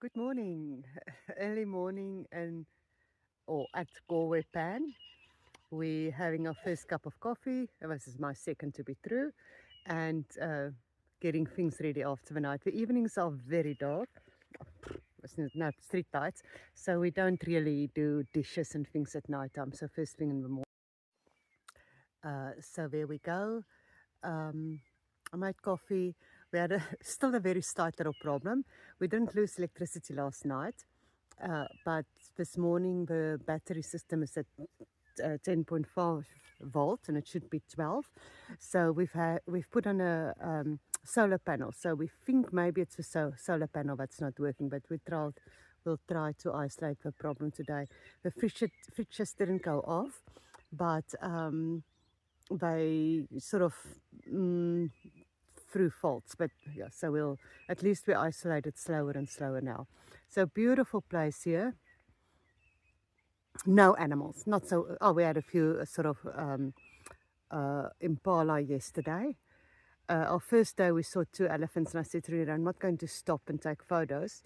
Good morning. Early morning and or at Gorwe Pan. We're having our first cup of coffee. This is my second to be through, and getting things ready after the night. The evenings are very dark. It's not street lights, so we don't really do dishes and things at night time. So first thing in the morning. So there we go. Um, I made coffee. We had still a very slight little problem. We didn't lose electricity last night, but this morning the battery system is at 10.5 volt and it should be 12. So we've put on a solar panel. So we think maybe it's the solar panel that's not working, but we'll try to isolate the problem today. The fridge just didn't go off, but they sort of mm, through faults. But yeah, so we'll at least we isolate it slower and slower now. So beautiful place here. No animals, not so. Oh, we had a few sort of impala yesterday. Our first day we saw two elephants, and I said to Rita, I'm not going to stop and take photos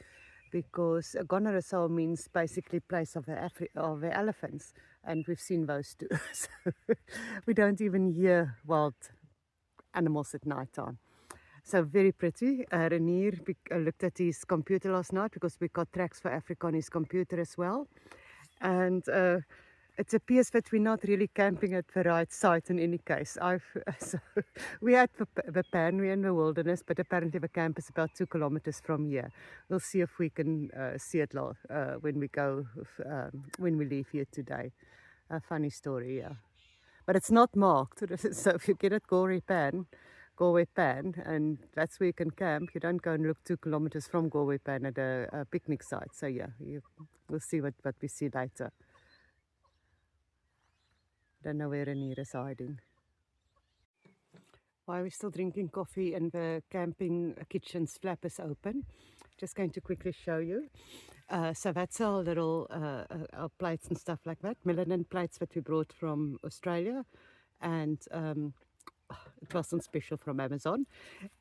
because Gonorrhea means basically place of the elephants, and we've seen those two. So we don't even hear wild animals at night time. So very pretty. Renier looked at his computer last night because we got tracks for Africa on his computer as well. And it appears that we're not really camping at the right site in any case. So we're at the Pan, we're in the wilderness, but apparently the camp is about 2 kilometers from here. We'll see if we can see it when we go, when we leave here today. A funny story, yeah. But it's not marked. So if you get at Gorwe Pan, and that's where you can camp, you don't go and look 2 kilometers from Gorwe Pan at a picnic site. So yeah, we'll see what we see later. Don't know where Renier is hiding. While we're still drinking coffee and the camping kitchen's flap is open, just going to quickly show you. So that's our little our plates and stuff like that, melanin plates that we brought from Australia, and it wasn't special from Amazon.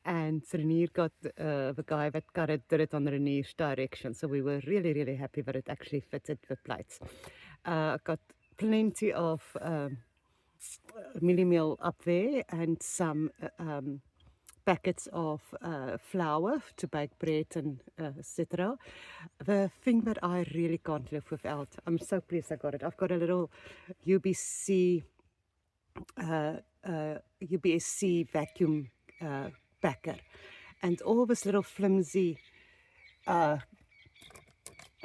And Renier got the guy that cut it, did it on Renier's direction. So we were really, really happy that it actually fitted the plates. Got plenty of milli meal up there and some packets of flour to bake bread and etc. The thing that I really can't live without, I'm so pleased I got it. I've got a little UBC UBSC vacuum packer, and all this little flimsy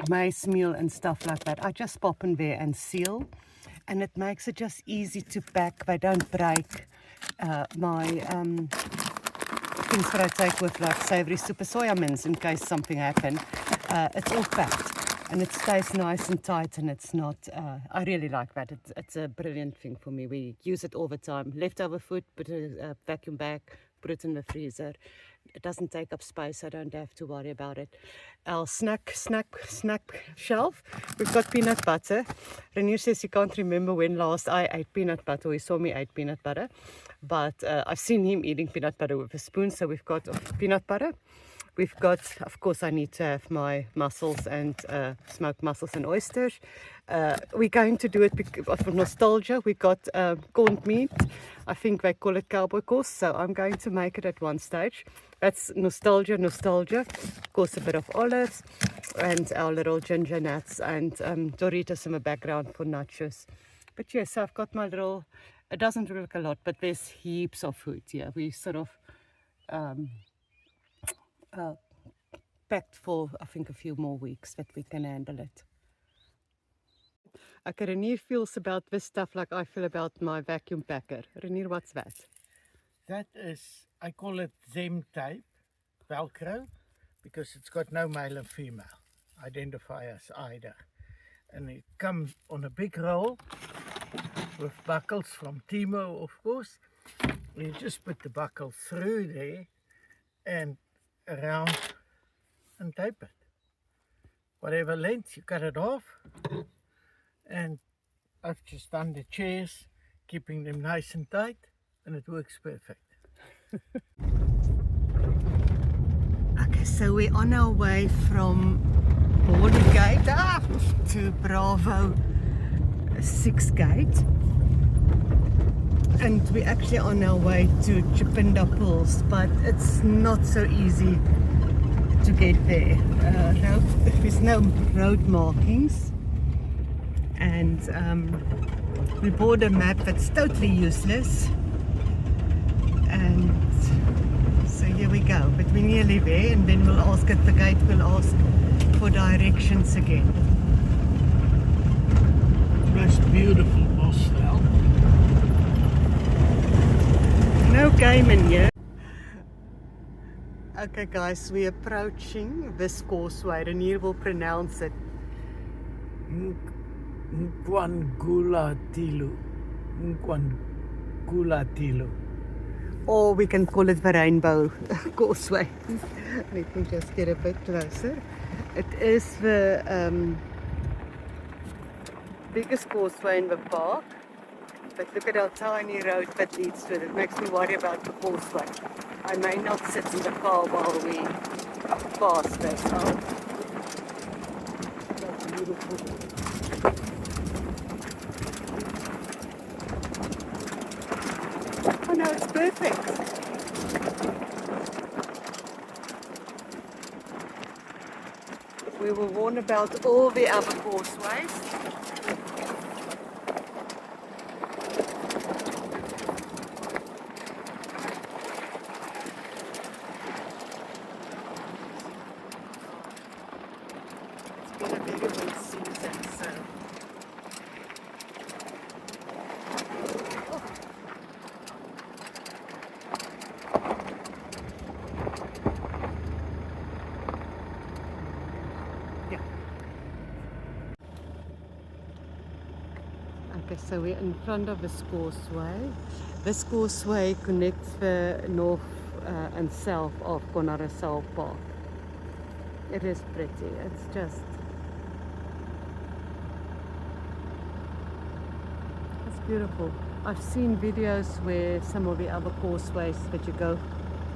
maize meal and stuff like that, I just pop in there and seal, and it makes it just easy to pack. They don't break. My things that I take with, like savory super soya mince in case something happened, it's all packed and it stays nice and tight, and it's not I really like that. It's a brilliant thing for me. We use it all the time. Leftover food, put a vacuum bag, put it in the freezer. It doesn't take up space. I don't have to worry about it. Our snack shelf, we've got peanut butter. Renier says he can't remember when last I ate peanut butter, or he saw me eat peanut butter, but I've seen him eating peanut butter with a spoon. So we've got peanut butter. We've got, of course, I need to have my mussels and smoked mussels and oysters. We're going to do it for nostalgia. We got corned meat. I think they call it cowboy course, so I'm going to make it at one stage. That's nostalgia. Of course, a bit of olives and our little ginger nuts and Doritos in the background for nachos. But yes, I've got my little, it doesn't look a lot, but there's heaps of food here. We sort of packed for, I think, a few more weeks that we can handle it. Okay, Renier feels about this stuff like I feel about my vacuum packer. Renier, what's that? That is, I call it Zem type, Velcro, because it's got no male and female identifiers either. And it comes on a big roll with buckles from Timo, of course. You just put the buckle through there and around and tape it. Whatever length, you cut it off. And I've just done the chairs, keeping them nice and tight, and it works perfect. Okay, So we're on our way from Border Gate to Bravo 6 Gate, and we're actually on our way to Chivilila Pools, but it's not so easy to get there. There's no road markings, and we bought a map that's totally useless, and so here we go. But we're nearly there, and then we'll ask at the gate, we'll ask for directions again. Most beautiful Bosveld. No game in here. Okay guys, we're approaching this causeway, and here we'll pronounce it. Nkwangulatilo. Or we can call it the Rainbow Causeway. Let me just get a bit closer. It is the biggest causeway in the park. But look at our tiny road that leads to it. It makes me worry about the causeway. I may not sit in the car while we pass that. That's beautiful. Oh no, it's perfect. We will warn about all the other causeways. It's been a very good season, so. Okay, so we're in front of this causeway. This causeway connects the north and south of Conarasal Park. It is pretty. It's just, it's beautiful. I've seen videos where some of the other causeways that you go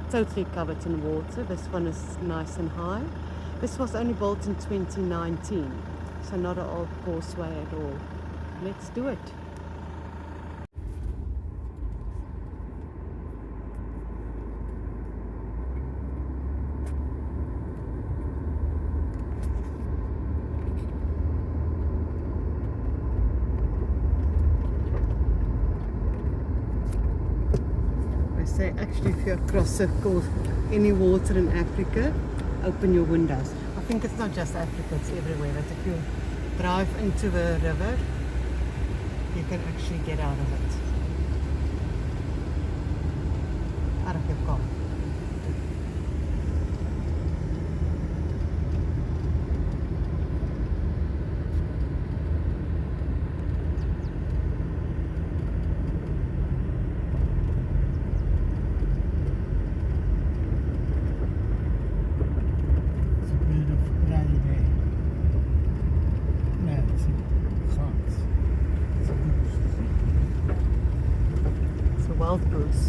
totally covered in water. This one is nice and high. This was only built in 2019, so not an old causeway at all. Let's do it. I say actually if you're across any water in Africa, open your windows. I think it's not just Africa, it's everywhere, that if you drive into the river, you can actually get out of it. Out of your car. It's a beautiful valley there. No, it's a fox. It's a wild goose.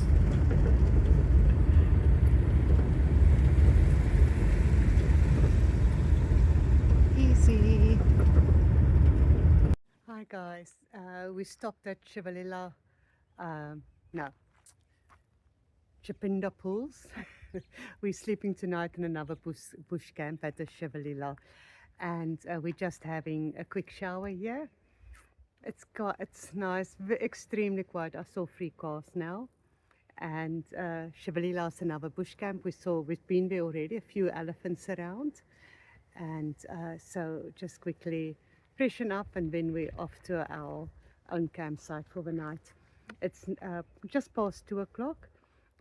Easy. Hi guys, we stopped at Chivilila, no, Chivilila Pools. We're sleeping tonight in another bush camp at the Chivilila, and we're just having a quick shower here. It's nice, extremely quiet. I saw 3 cars now, and Chivilila is another bush camp. We've been there already, a few elephants around, and so just quickly freshen up, and then we're off to our own campsite for the night. It's just past 2 o'clock,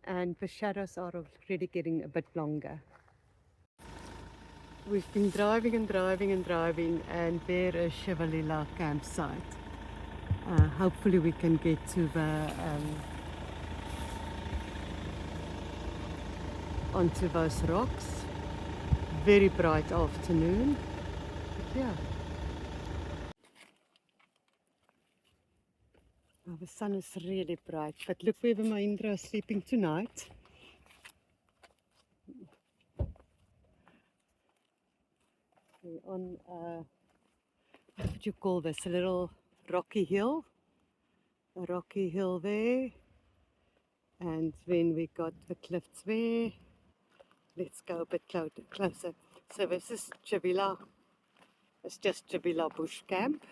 and the shadows are already getting a bit longer. We've been driving and driving and driving, and there is Chivilila campsite. Hopefully we can get to the onto those rocks. Very bright afternoon. But yeah. Oh, the sun is really bright, but look where the Mahindra is sleeping tonight. We're on, what would you call this? A little rocky hill. A rocky hill there. And then we got the cliffs there. Let's go a bit closer. So this is Chivilila. It's just Chivilila Bush Camp.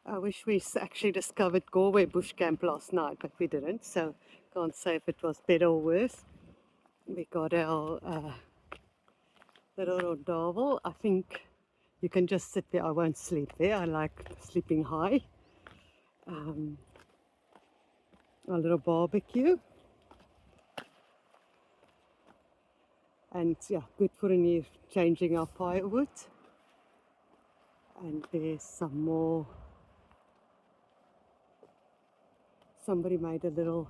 I wish we actually discovered Gorwe Bush Camp last night, but we didn't, so can't say if it was better or worse. We got our little rondavels. I think you can just sit there. I won't sleep there. I like sleeping high. Our little barbecue. And yeah, good for a new changing our firewood. And there's some more. Somebody made a little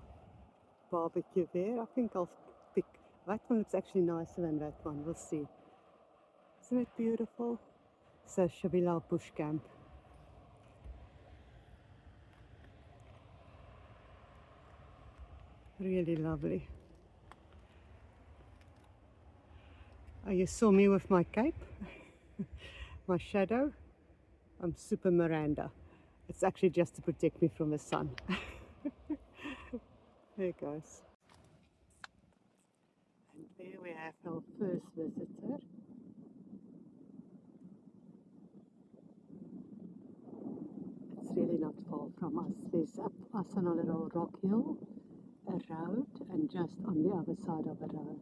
barbecue there. I think I'll pick that one. Looks actually nicer than that one. We'll see. Isn't it beautiful? So Chivilila Bush Camp. Really lovely. Oh, you saw me with my cape, my shadow. I'm super Miranda. It's actually just to protect me from the sun. There it goes. And there we have our first visitor. It's really not far from us. There's up us on a little rock hill, a road, and just on the other side of the road.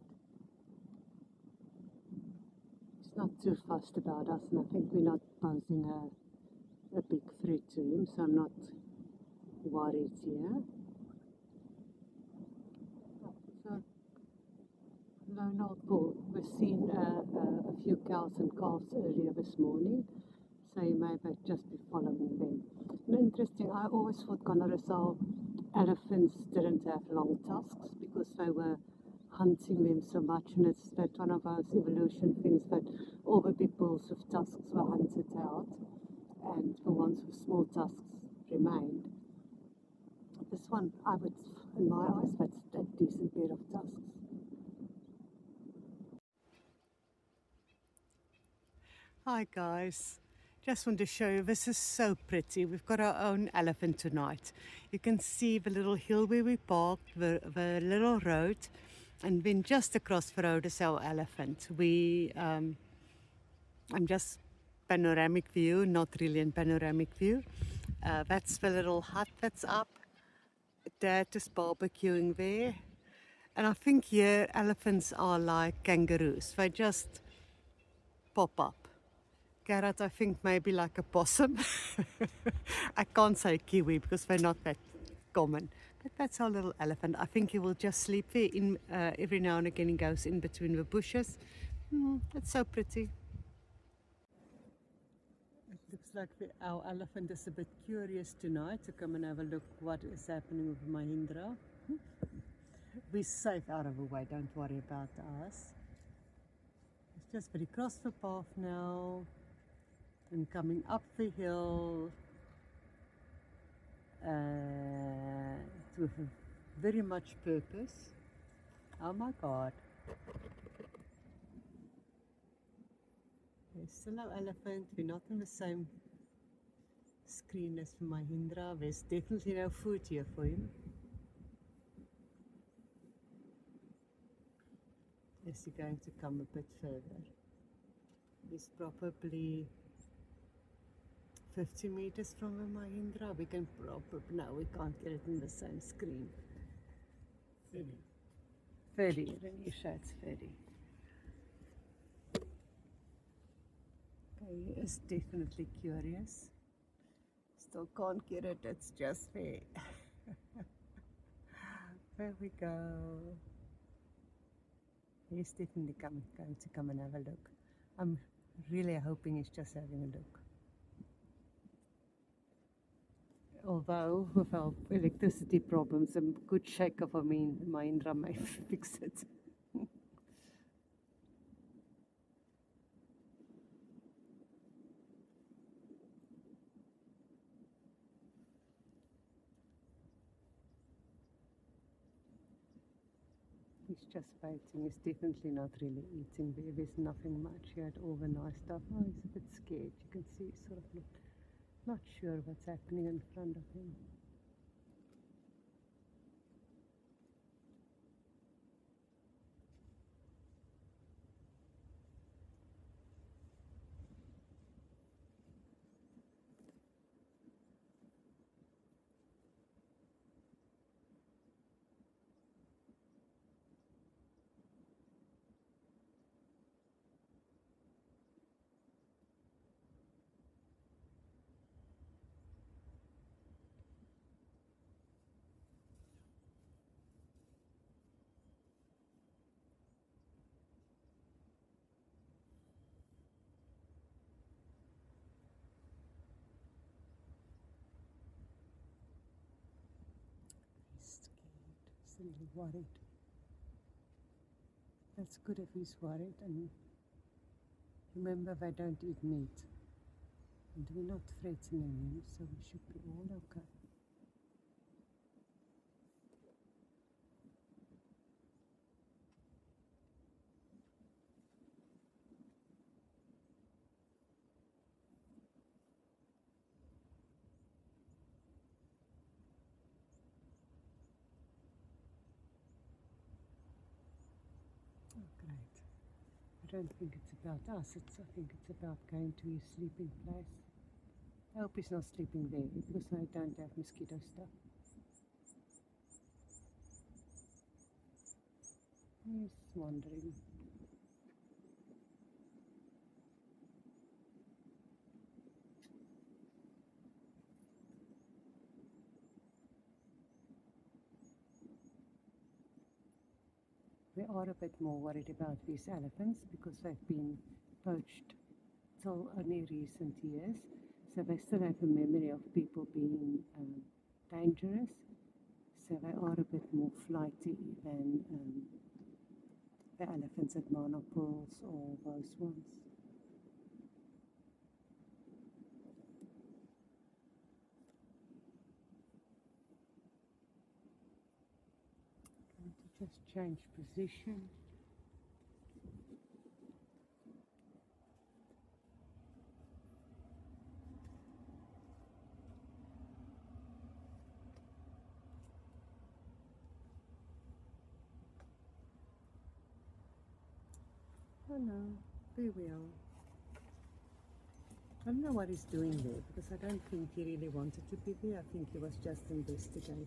He's not too fussed about us, and I think we're not posing a big threat to him, so I'm not worried here. So, lone old bull. We've seen a few cows and calves earlier this morning, so you may just be following them. And interesting, I always thought Connery's elephants didn't have long tusks because they were hunting them so much, and it's that one of those evolution things that all the big bulls with tusks were hunted out and the ones with small tusks remained. This one, I would, in my eyes, that's a decent pair of tusks. Hi guys, just want to show you, this is so pretty. We've got our own elephant tonight. You can see the little hill where we parked, the little road, and then just across the road is our elephant. I'm just panoramic view, not really in panoramic view. That's the little hut that's up. Dad is barbecuing there. And I think here elephants are like kangaroos. They just pop up. Carrot, I think maybe like a possum. I can't say kiwi because they're not that common. But that's our little elephant. I think he will just sleep there. Every now and again he goes in between the bushes. It's so pretty. It looks like our elephant is a bit curious tonight to come and have a look what is happening with Mahindra. We're safe out of the way, don't worry about us. It's just very cross the path now and coming up the hill with very much purpose. Oh my God. There's still our elephant. We're not on the same screen as for Mahindra. There's definitely no food here for him. Is he going to come a bit further? He's probably 50 meters from the Mahindra. We can probably, no, we can't get it in the same screen. 30. 30, Renisha, it's 30. Okay, he is definitely curious. Still can't get it, it's just there. There we go. He's definitely going to come and have a look. I'm really hoping he's just having a look. Although with our electricity problems, a good shake of Mahindra may fix it. He's just waiting. He's definitely not really eating there. There's nothing much. He had all the nice stuff. Oh, he's a bit scared. You can see he's sort of not sure what's happening in front of him. He's scared. He's a little worried. That's good if he's worried. And remember, they don't eat meat. And we're not threatening him, so we should be all okay. Oh, great. I don't think it's about us. I think it's about going to his sleeping place. I hope he's not sleeping there because I don't have mosquito stuff. He's wandering. We are a bit more worried about these elephants because they've been poached till only recent years. So they still have a memory of people being dangerous. So they are a bit more flighty than the elephants at Monopools or those ones. Going to just change position. Oh no, there we are. I don't know what he's doing there because I don't think he really wanted to be there. I think he was just investigating us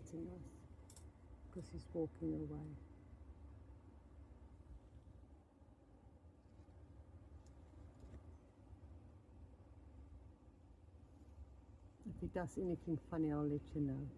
because he's walking away. If he does anything funny, I'll let you know.